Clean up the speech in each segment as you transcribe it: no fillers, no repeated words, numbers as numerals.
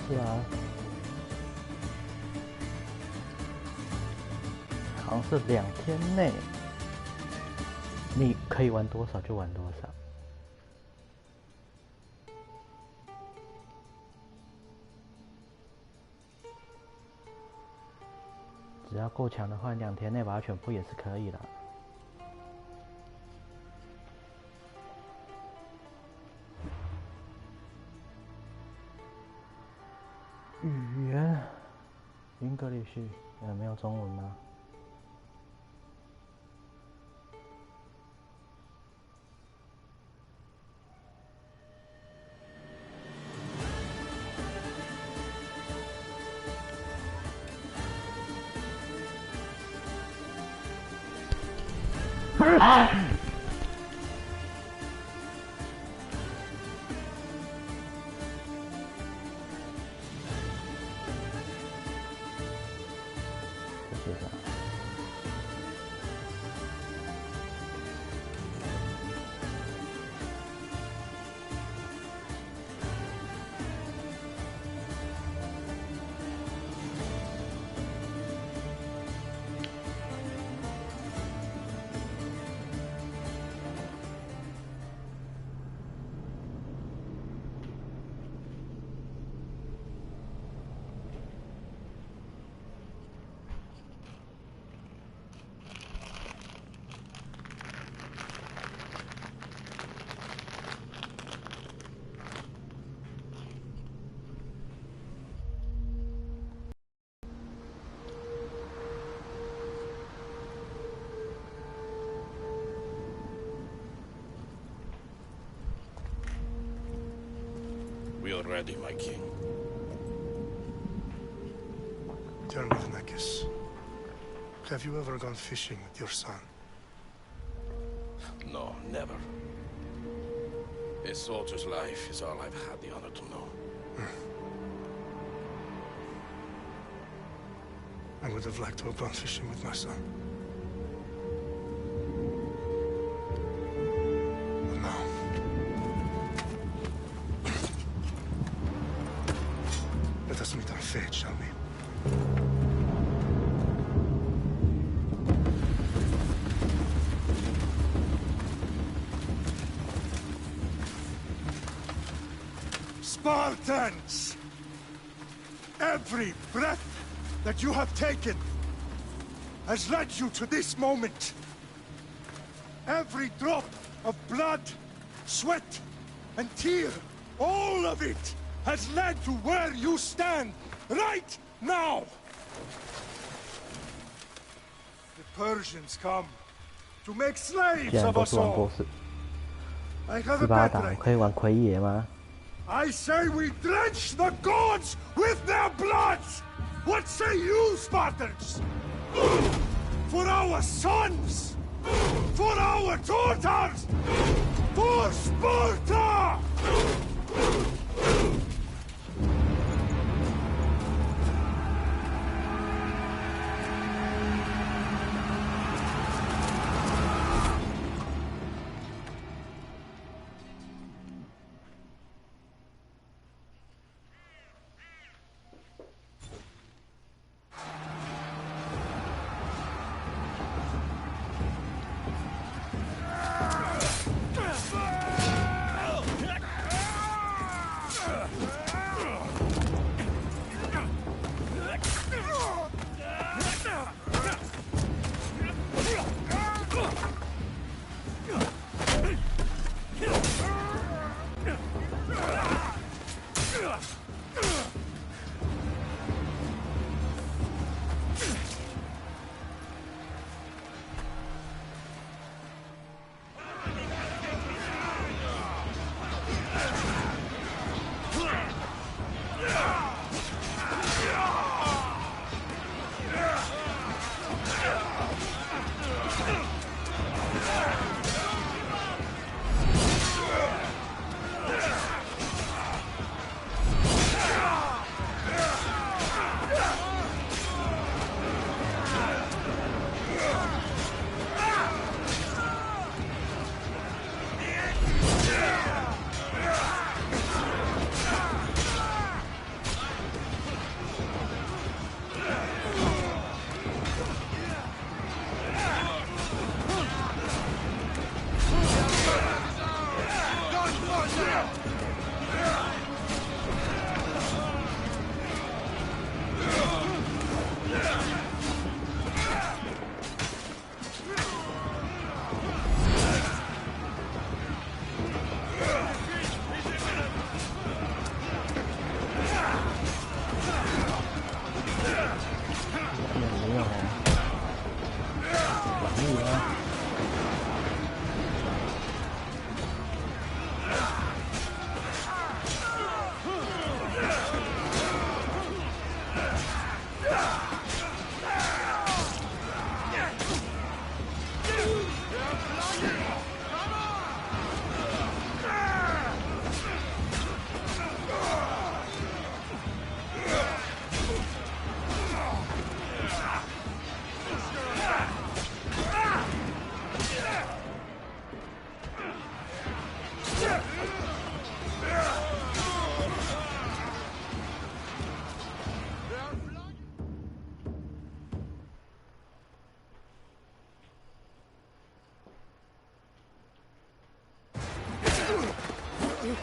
是啊，好像是2天内，你可以玩多少就玩多少。只要够强的话，2天内把它全部也是可以的。语言，English，没有中文吗？啊！这是啥？We are ready, my king. Tell me, Nemesis, have you ever gone fishing with your son? No, never. A soldier's life is all I've had the honor to know. I would have liked to have gone fishing with my son. But now... Let us meet our fate, shall we? Spartans! Every breath that you have taken has led you to this moment. Every drop of blood, sweat, and tear, all of it has led to where you stand right now. The Persians come to make slaves of us all. I have a better idea. I say we drench the gods with their blood! What say you, Spartans? For our sons! For our daughters! For Sparta! 哦，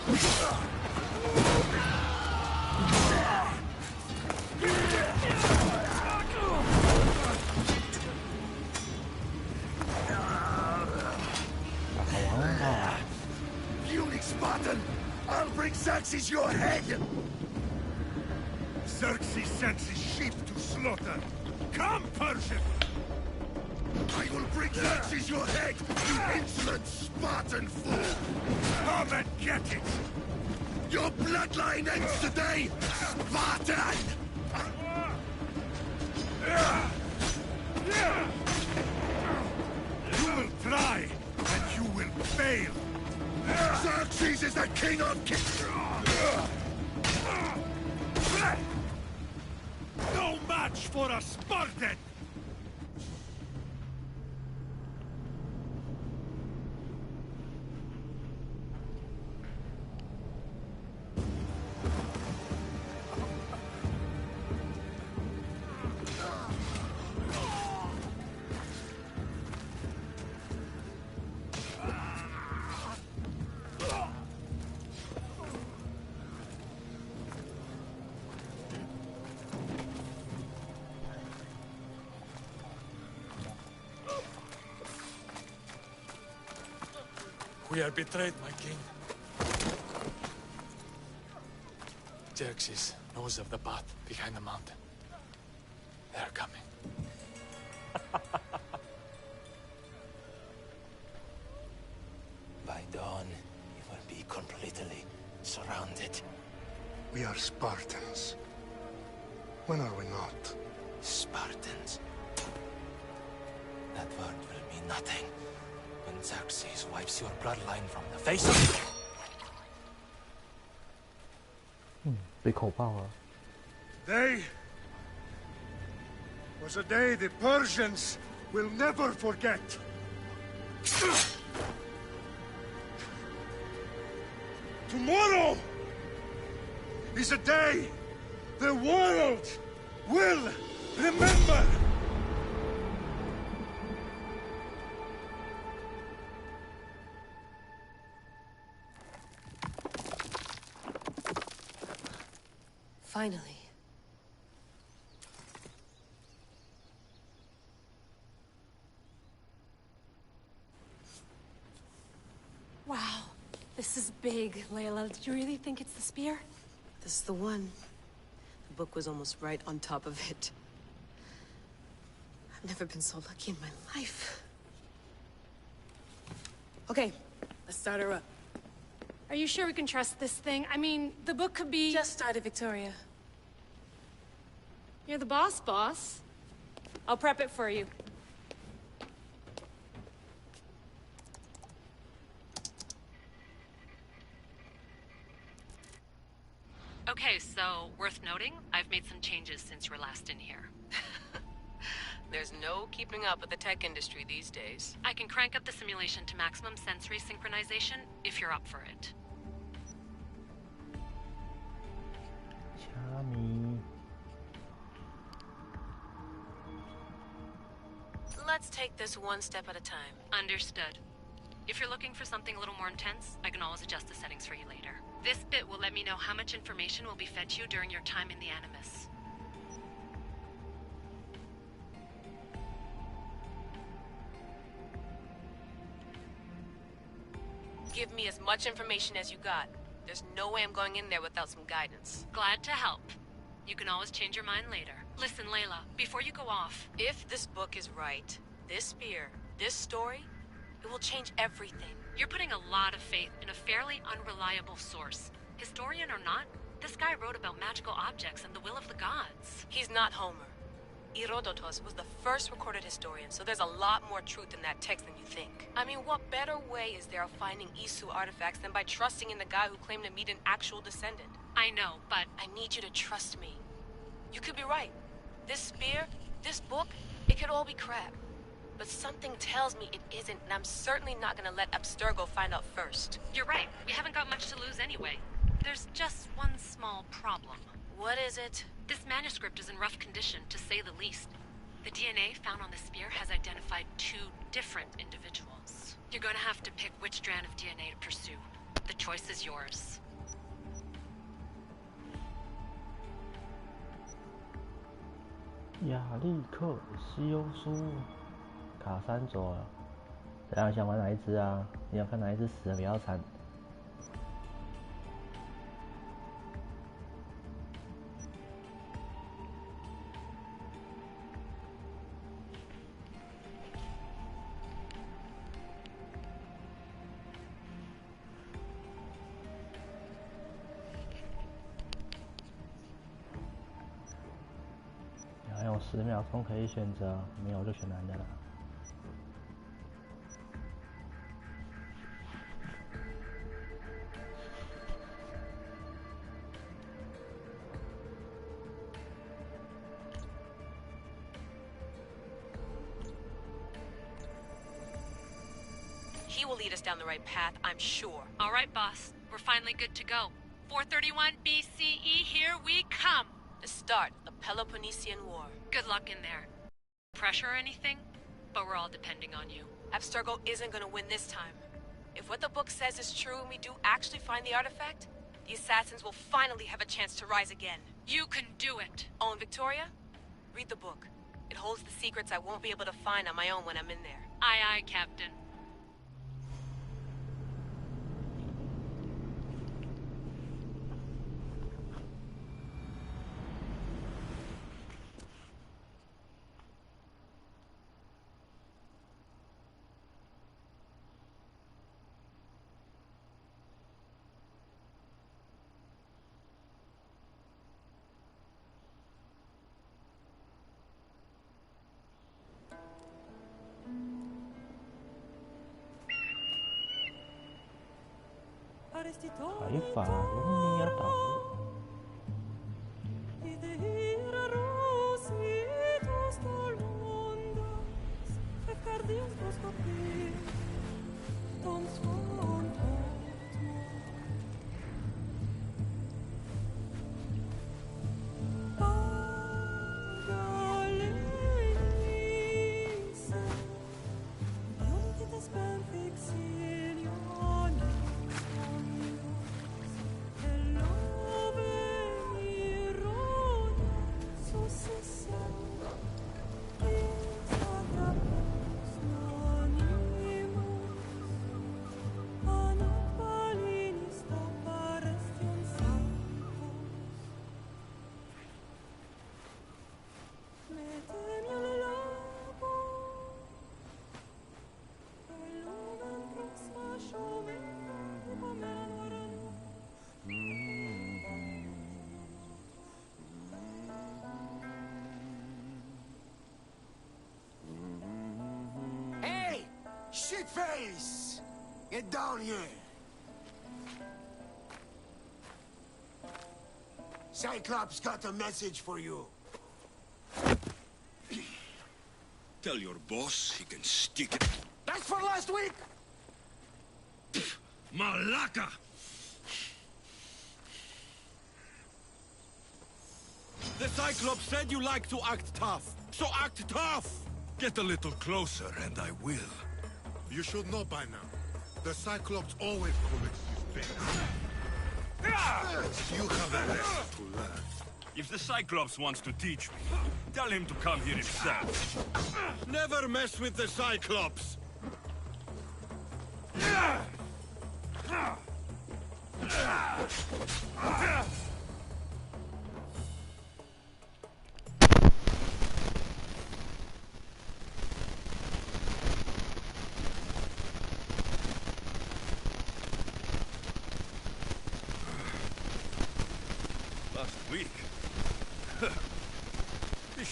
可以啊。Spartan! I'll bring Xerxes your head! Xerxes sends his sheep to slaughter. Come, Persian! I will bring Xerxes your head, you insolent Spartan fool! Come and get it! Your bloodline ends today, Spartan! You will try, and you will fail! Xerxes is the king of kings! No match for a Spartan! We are betrayed, my king. Xerxes knows of the path behind the mountain. They're coming. By dawn, you will be completely surrounded. We are Spartans. When are we not? Spartans. That word will mean nothing when Xerxes wipes your bloodline from the face of it. 被口爆了。 Day was a day the Persians will never forget. Tomorrow is a day the world will remember. Finally. Wow, this is big, Layla. Did you really think it's the spear? This is the one. The book was almost right on top of it. I've never been so lucky in my life. Okay, let's start her up. Are you sure we can trust this thing? I mean, the book could be... Just started, Victoria. You're the boss. I'll prep it for you. Okay, so, worth noting, I've made some changes since you were last in here. There's no keeping up with the tech industry these days. I can crank up the simulation to maximum sensory synchronization, if you're up for it. 虾米。 Let's take this one step at a time. Understood. If you're looking for something a little more intense, I can always adjust the settings for you later. This bit will let me know how much information will be fed to you during your time in the Animus. Give me as much information as you got. There's no way I'm going in there without some guidance. Glad to help. You can always change your mind later. Listen, Layla, before you go off... If this book is right, this spear, this story, it will change everything. You're putting a lot of faith in a fairly unreliable source. Historian or not, this guy wrote about magical objects and the will of the gods. He's not Homer. Herodotus was the first recorded historian, so there's a lot more truth in that text than you think. I mean, what better way is there of finding Isu artifacts than by trusting in the guy who claimed to meet an actual descendant? I know, but... I need you to trust me. You could be right. This spear, this book, it could all be crap. But something tells me it isn't, and I'm certainly not gonna let Abstergo find out first. You're right. We haven't got much to lose anyway. There's just one small problem. What is it? This manuscript is in rough condition, to say the least. The DNA found on the spear has identified 2 different individuals. You're gonna have to pick which strand of DNA to pursue. The choice is yours.亚历克西欧书卡3走了，怎样想玩哪一只啊？你要看哪一只死的比较惨？你还有10秒钟可以选择，没有就选男的了。He will lead us down the right path, I'm sure. All right, boss. We're finally good to go. 431 BCE, here we come! The start of the Peloponnesian War. Good luck in there. Pressure or anything? But we're all depending on you. Abstergo isn't gonna win this time. If what the book says is true and we do actually find the artifact, the assassins will finally have a chance to rise again. You can do it! Oh, and Victoria? Read the book. It holds the secrets I won't be able to find on my own when I'm in there. Aye, aye, Captain. Haifa, lumii ja taulu. Shitface! Get down here! Cyclops got a message for you. Tell your boss he can stick it. That's for last week! Malaka! The Cyclops said you like to act tough, so act tough! Get a little closer and I will. You should know by now. The Cyclops always collects his things. You have a lesson to learn. If the Cyclops wants to teach me, tell him to come here himself. Never mess with the Cyclops!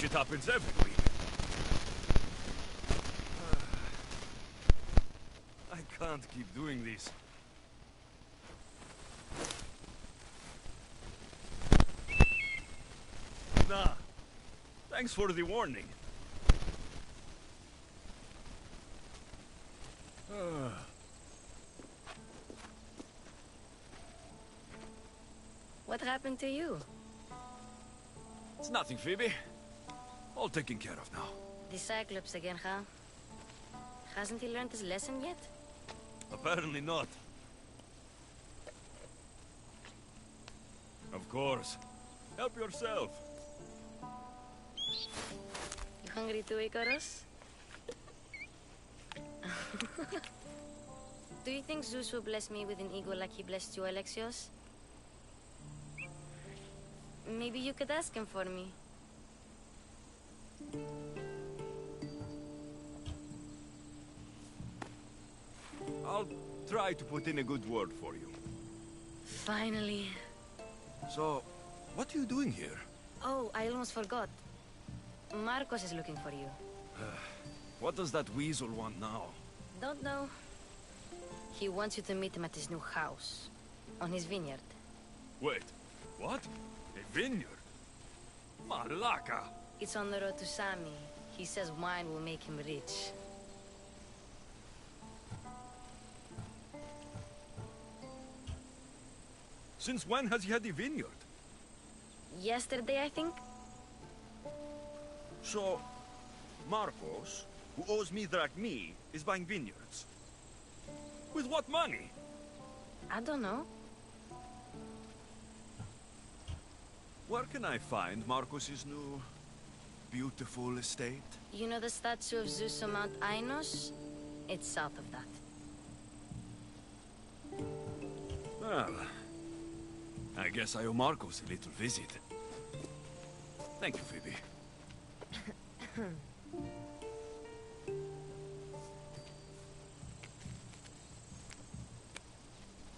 shit happens every week. I can't keep doing this. Nah. Thanks for the warning. What happened to you? It's nothing, Phoebe. All taken care of now. The Cyclops again, huh? Hasn't he learned his lesson yet? Apparently not. Of course. Help yourself. You hungry too, Icarus? Do you think Zeus will bless me with an ego like he blessed you, Alexios? Maybe you could ask him for me. I'll try to put in a good word for you. Finally. So, what are you doing here? Oh, I almost forgot. Marcos is looking for you. What does that weasel want now? Don't know. He wants you to meet him at his new house. On his vineyard. Wait, what? A vineyard? Malaka! It's on the road to Sami. He says wine will make him rich. Since when has he had a vineyard? Yesterday, I think? So, Marcos, who owes me drachmi, is buying vineyards. With what money? I don't know. Where can I find Marcos's new, beautiful estate? You know the statue of Zeus on Mount Ainos? It's south of that. Well, I guess I owe Marcos a little visit. Thank you, Phoebe.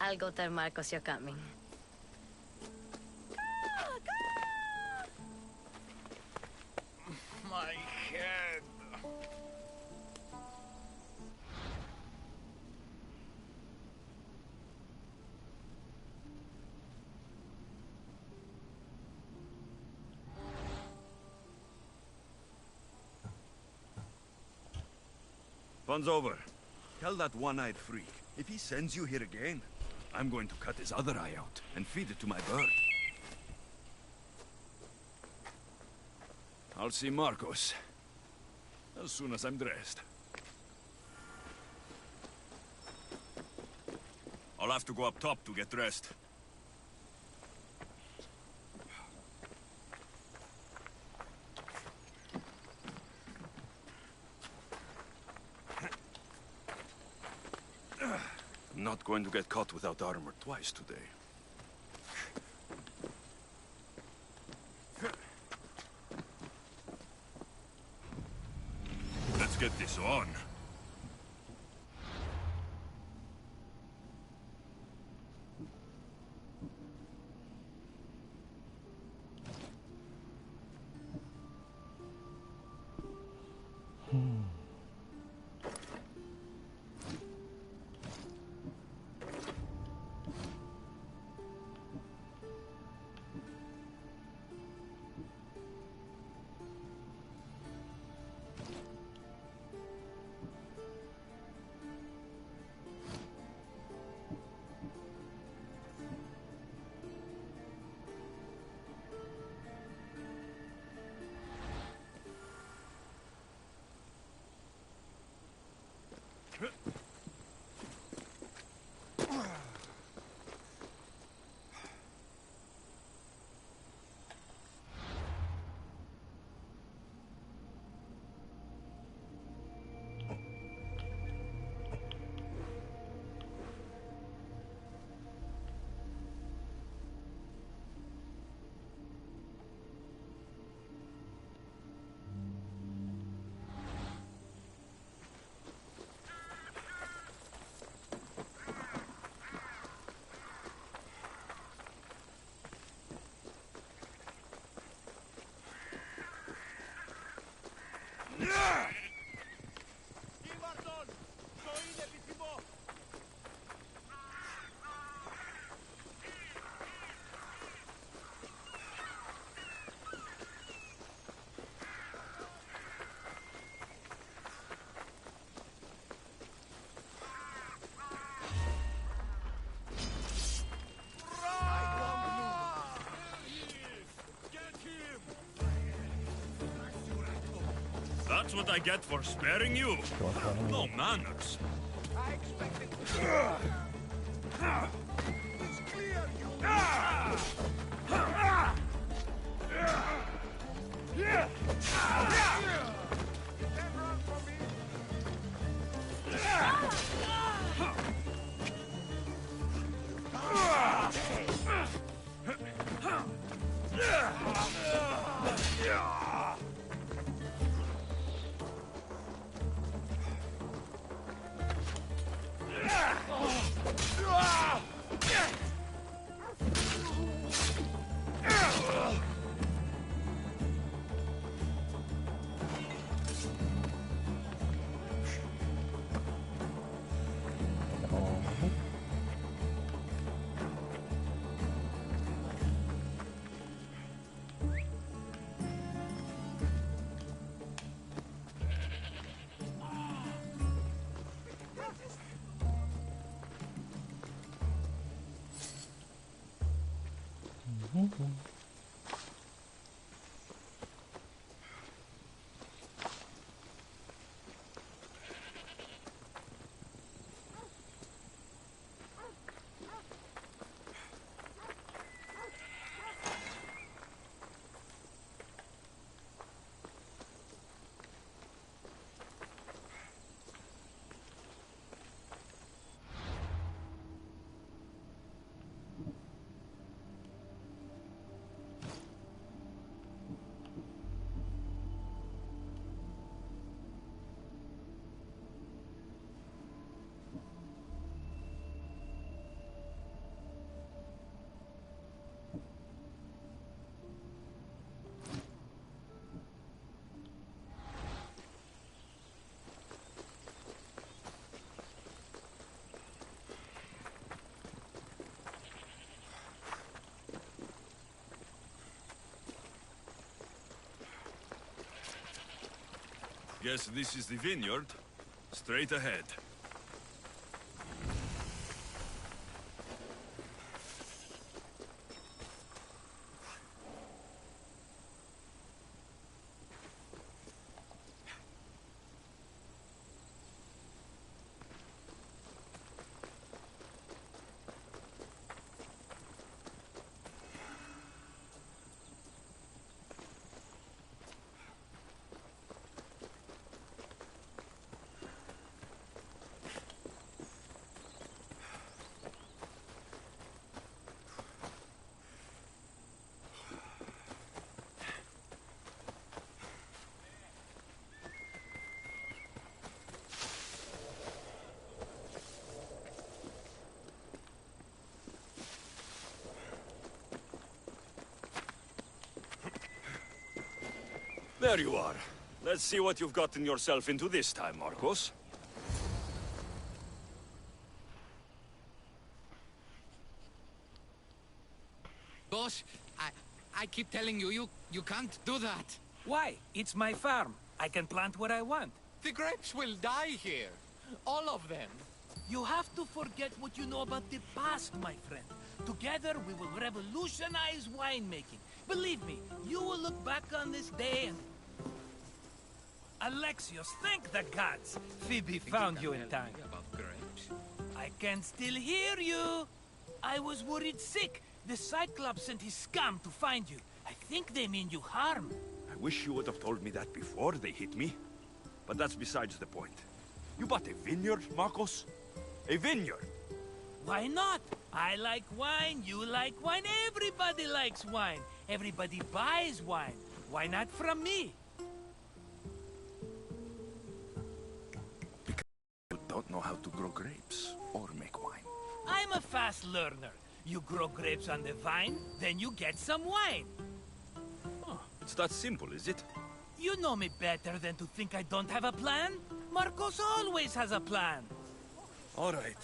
I'll go tell Marcos you're coming. My head. Fun's over. Tell that one-eyed freak, if he sends you here again, I'm going to cut his other eye out and feed it to my bird. I'll see Marcos as soon as I'm dressed. I'll have to go up top to get dressed. Not going to get caught without armor twice today. Let's get this on. That's what I get for sparing you. No manners. I expected It's clear you You can't run from me. Guess this is the vineyard. Straight ahead. There you are. Let's see what you've gotten yourself into this time, Marcos. Boss, I keep telling you, you can't do that. Why? It's my farm. I can plant what I want. The grapes will die here. All of them. You have to forget what you know about the past, my friend. Together, we will revolutionize winemaking. Believe me, you will look back on this day and... Alexios, thank the gods! Phoebe found you in time. About grapes? I can still hear you! I was worried sick. The Cyclops sent his scum to find you. I think they mean you harm. I wish you would have told me that before they hit me. But that's besides the point. You bought a vineyard, Marcos? A vineyard? Why not? I like wine, you like wine, everybody likes wine. Everybody buys wine. Why not from me? Because you don't know how to grow grapes or make wine. I'm a fast learner. You grow grapes on the vine, then you get some wine. Oh, it's that simple, is it? You know me better than to think I don't have a plan. Marcos always has a plan. All right.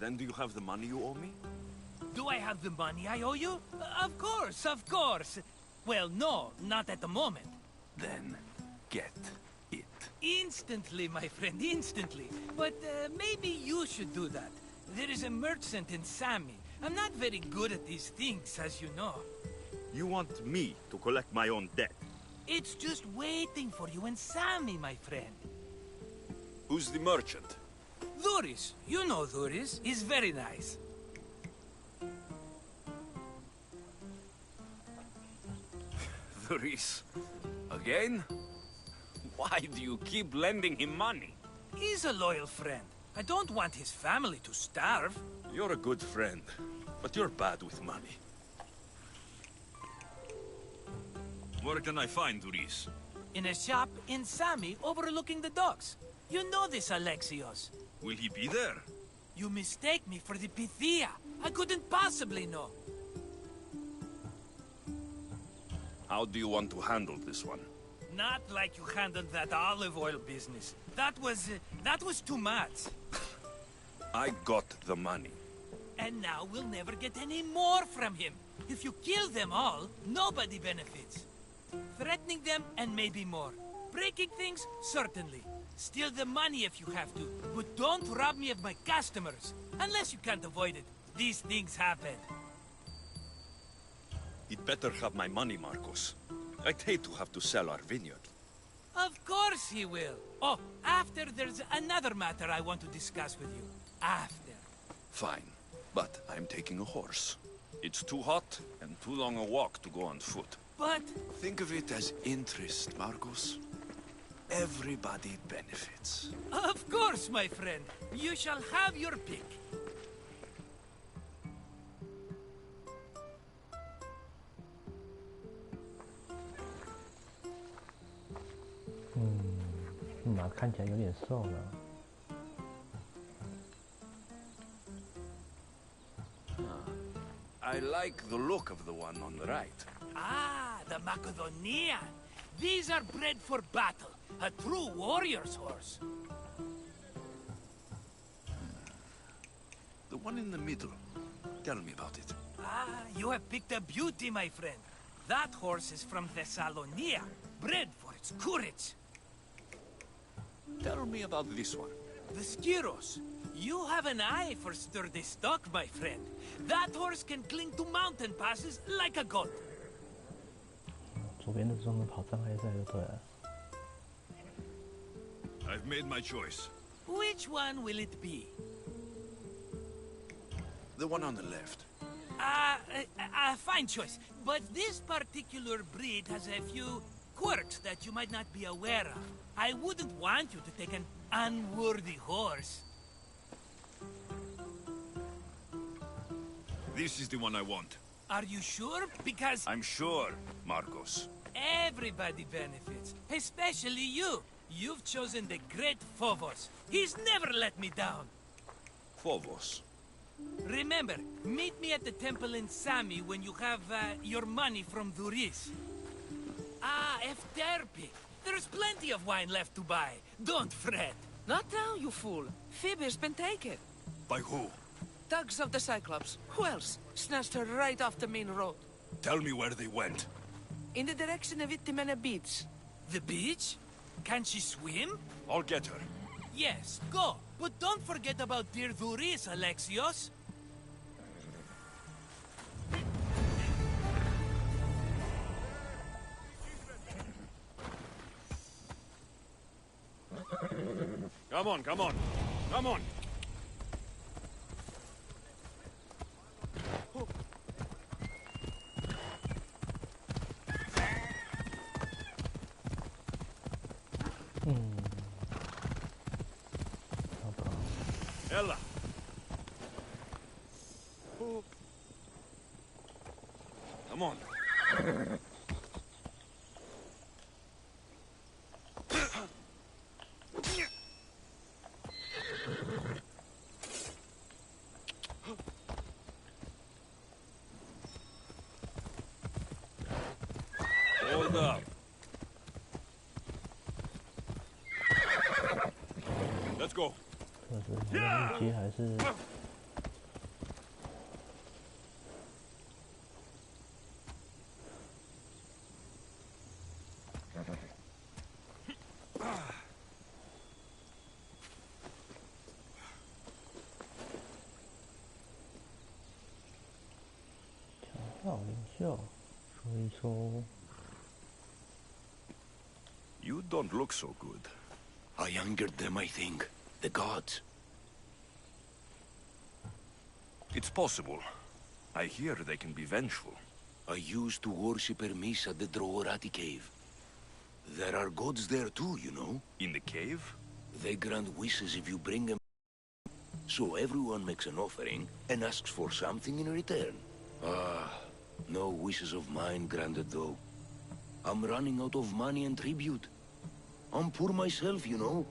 Then do you have the money you owe me? Do I have the money I owe you? Of course, of course. Well, no, not at the moment. Then get it. Instantly, my friend, instantly. But maybe you should do that. There is a merchant in Sami. I'm not very good at these things, as you know. You want me to collect my own debt? It's just waiting for you in Sami, my friend. Who's the merchant? Dhuris. You know Dhuris. He's very nice. Dhuris. Again? Why do you keep lending him money? He's a loyal friend. I don't want his family to starve. You're a good friend, but you're bad with money. Where can I find Dhuris? In a shop in Sami overlooking the docks. You know this, Alexios. Will he be there? You mistake me for the Pythia. I couldn't possibly know. How do you want to handle this one? Not like you handled that olive oil business. That was too much. I got the money. And now we'll never get any more from him. If you kill them all, nobody benefits. Threatening them, and maybe more. Breaking things, certainly. Steal the money if you have to, but don't rob me of my customers. Unless you can't avoid it. These things happen. He'd better have my money, Marcos. I'd hate to have to sell our vineyard. Of course he will. Oh, after there's another matter I want to discuss with you. After. Fine, but I'm taking a horse. It's too hot and too long a walk to go on foot. But... Think of it as interest, Marcos. Everybody benefits. Of course, my friend. You shall have your pick.马看起来有点瘦了。I like the look of the one on the right. Ah, the Macedonian. These are bred for battle. A true warrior's horse. The one in the middle. Tell me about it. Ah, you have picked a beauty, my friend. That horse is from Thessalonia, bred for its courage. Tell me about this one. The Skiros. You have an eye for sturdy stock, my friend. That horse can cling to mountain passes like a goat. 左边的专门跑障碍赛就对了。I've made my choice. Which one will it be? The one on the left. Fine choice. But this particular breed has a few quirks that you might not be aware of. I wouldn't want you to take an unworthy horse. This is the one I want. Are you sure? Because... I'm sure, Marcos. Everybody benefits. Especially you. You've chosen the great Phobos. He's never let me down. Phobos? Remember, meet me at the temple in Sami when you have your money from Dhuris. Ah, Efterpi. There's plenty of wine left to buy. Don't fret. Not now, you fool. Phoebe's been taken. By who? Thugs of the Cyclops. Who else? Snatched her right off the main road. Tell me where they went. In the direction of Itimena Beach. The beach? Can she swim? I'll get her. Yes, go. But don't forget about dear Dhuris, Alexios. Come on, come on. Come on. Ella. Come on. Hold up. go. 这是我要接还是？You don't look so good. I angered them, I think. The gods. It's possible. I hear they can be vengeful. I used to worship Hermes at the Droorati cave. There are gods there too, you know. In the cave? They grant wishes if you bring them. So everyone makes an offering and asks for something in return. Ah, no wishes of mine granted though. I'm running out of money and tribute. I'm poor myself, you know.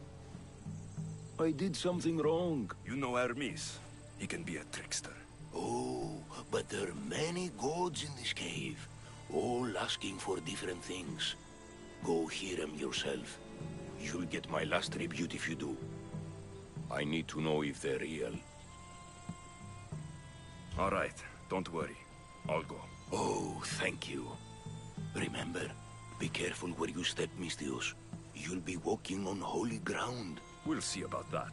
I did something wrong. You know Hermes. He can be a trickster. Oh, but there are many gods in this cave, all asking for different things. Go hear them yourself. You'll get my last tribute if you do. I need to know if they're real. All right, don't worry. I'll go. Oh, thank you. Remember, be careful where you step, Mistios. You'll be walking on holy ground. We'll see about that.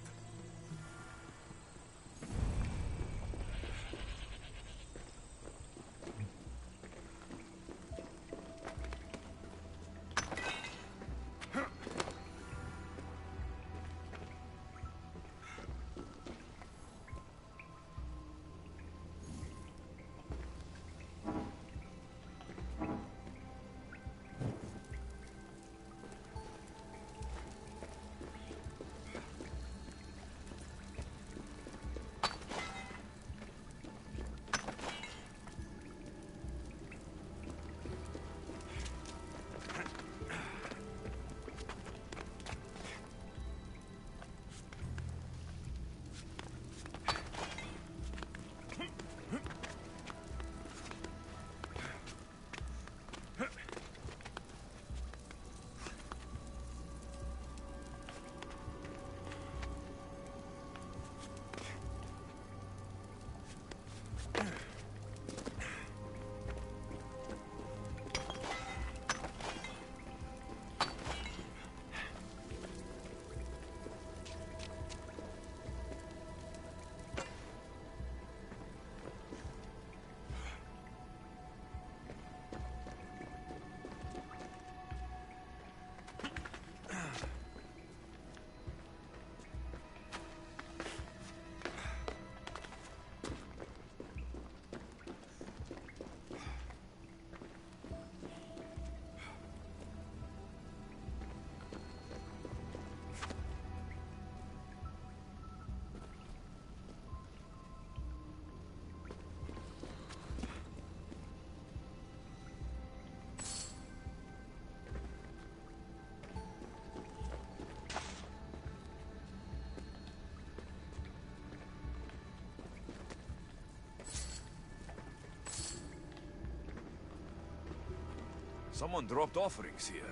Someone dropped offerings here.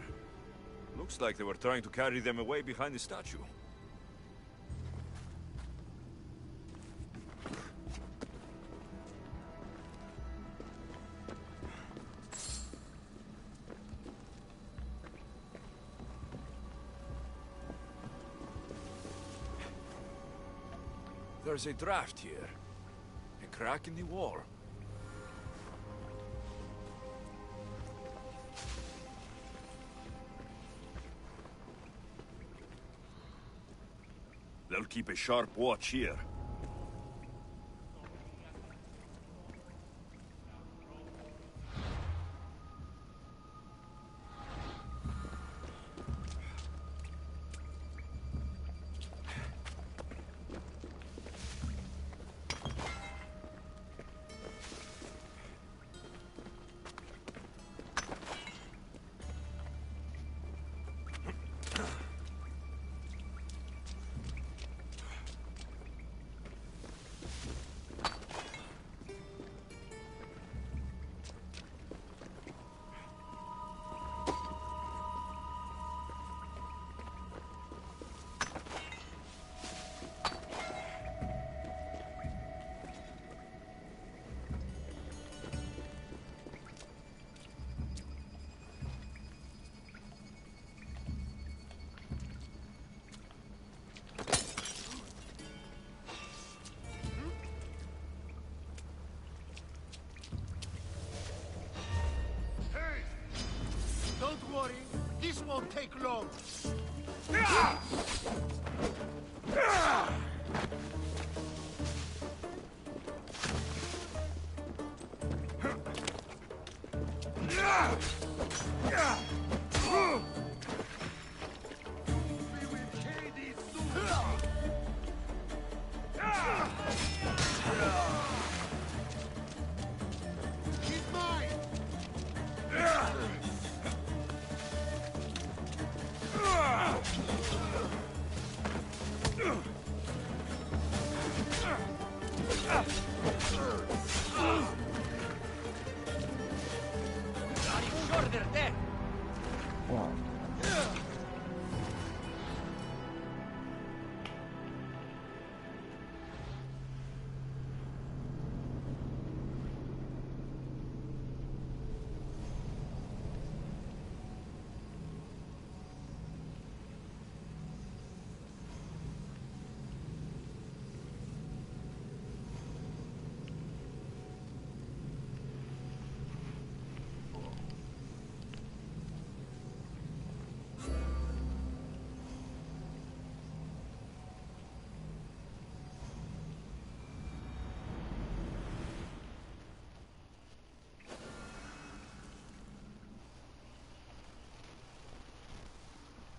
Looks like they were trying to carry them away behind the statue. There's a draft here. A crack in the wall. They'll keep a sharp watch here. take long.